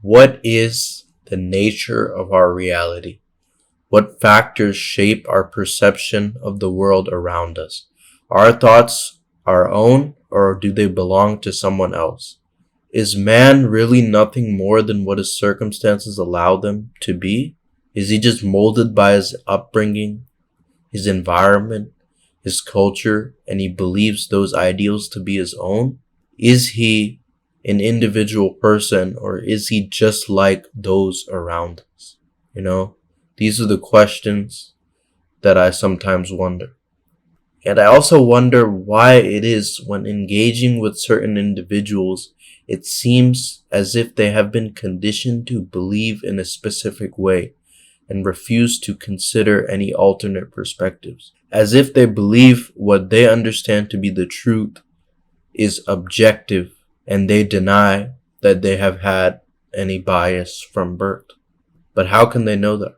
What is the nature of our reality? What factors shape our perception of the world around us? Are our thoughts our own, or do they belong to someone else? Is man really nothing more than what his circumstances allow them to be? Is he just molded by his upbringing, his environment, his culture, and he believes those ideals to be his own? Is he an individual person, or is he just like those around us? These are the questions that I sometimes wonder. And I also wonder why it is when engaging with certain individuals, it seems as if they have been conditioned to believe in a specific way and refuse to consider any alternate perspectives, as if they believe what they understand to be the truth is objective and they deny that they have had any bias from birth. But how can they know that?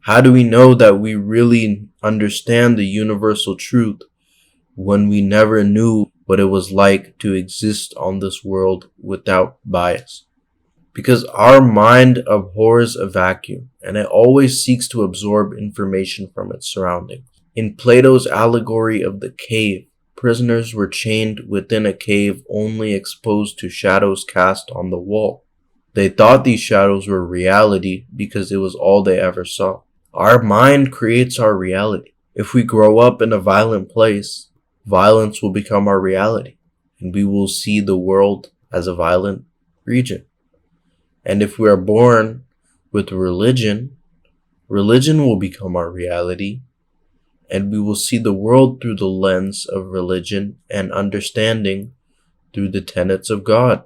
How do we know that we really understand the universal truth when we never knew what it was like to exist on this world without bias? Because our mind abhors a vacuum, and it always seeks to absorb information from its surroundings. In Plato's allegory of the cave, prisoners were chained within a cave only exposed to shadows cast on the wall. They thought these shadows were reality because it was all they ever saw. Our mind creates our reality. If we grow up in a violent place, violence will become our reality, and we will see the world as a violent region. And if we are born with religion, religion will become our reality, and we will see the world through the lens of religion and understanding through the tenets of God.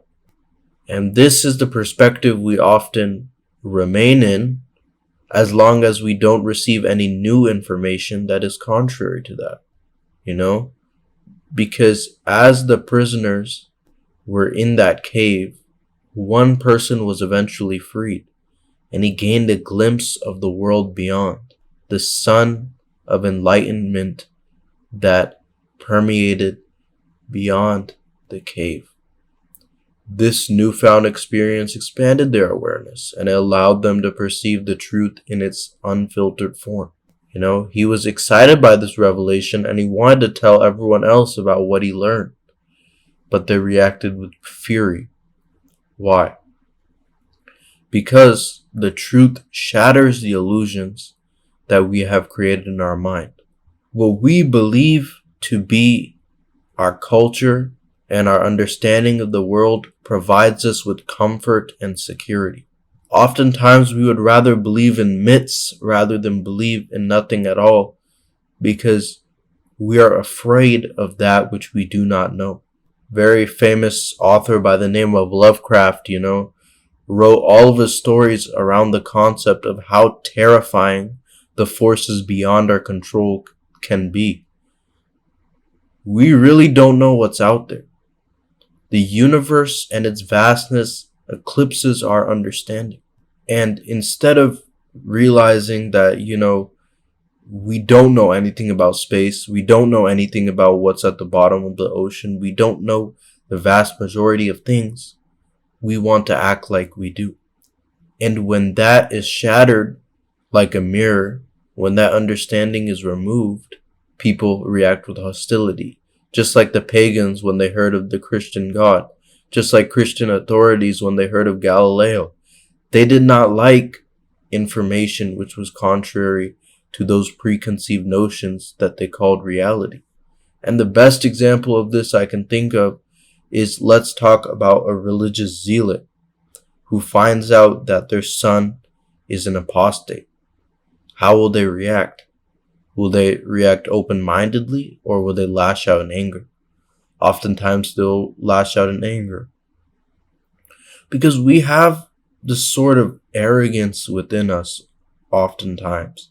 And this is the perspective we often remain in as long as we don't receive any new information that is contrary to that, Because as the prisoners were in that cave, one person was eventually freed, and he gained a glimpse of the world beyond, the sun of enlightenment that permeated beyond the cave. This newfound experience expanded their awareness, and it allowed them to perceive the truth in its unfiltered form. He was excited by this revelation, and he wanted to tell everyone else about what he learned. But they reacted with fury. Why? Because the truth shatters the illusions that we have created in our mind. What we believe to be our culture and our understanding of the world provides us with comfort and security. Oftentimes we would rather believe in myths rather than believe in nothing at all, because we are afraid of that which we do not know. Very famous author by the name of Lovecraft, wrote all of his stories around the concept of how terrifying the forces beyond our control can be. We really don't know what's out there. The universe and its vastness eclipses our understanding. And instead of realizing that, we don't know anything about space, we don't know anything about what's at the bottom of the ocean, we don't know the vast majority of things, we want to act like we do. And when that is shattered like a mirror, when that understanding is removed, people react with hostility. Just like the pagans when they heard of the Christian God. Just like Christian authorities when they heard of Galileo. They did not like information which was contrary to those preconceived notions that they called reality. And the best example of this I can think of is, let's talk about a religious zealot who finds out that their son is an apostate. How will they react? Will they react open-mindedly, or will they lash out in anger? Oftentimes they'll lash out in anger, because we have this sort of arrogance within us oftentimes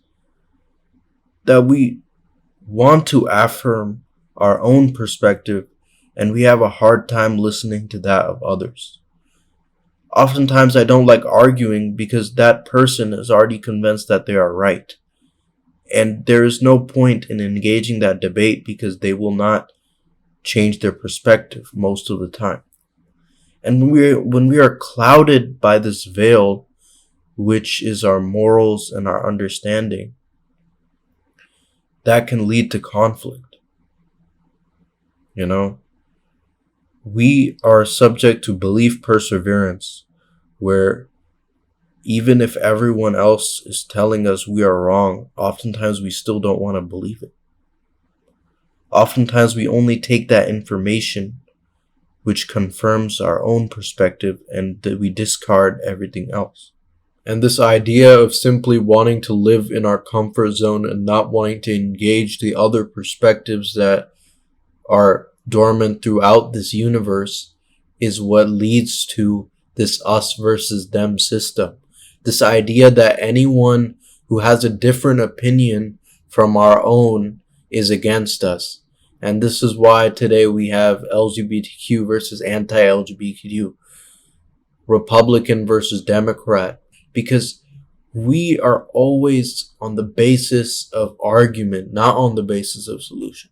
that we want to affirm our own perspective, and we have a hard time listening to that of others. Oftentimes I don't like arguing because that person is already convinced that they are right. And there is no point in engaging that debate because they will not change their perspective most of the time. And when we are clouded by this veil, which is our morals and our understanding, that can lead to conflict. You know, we are subject to belief perseverance, where even if everyone else is telling us we are wrong, oftentimes we still don't want to believe it. Oftentimes we only take that information which confirms our own perspective, and that we discard everything else. And this idea of simply wanting to live in our comfort zone and not wanting to engage the other perspectives that are dormant throughout this universe is what leads to this us versus them system. This idea that anyone who has a different opinion from our own is against us. And this is why today we have LGBTQ versus anti-LGBTQ, Republican versus Democrat, because we are always on the basis of argument, not on the basis of solution.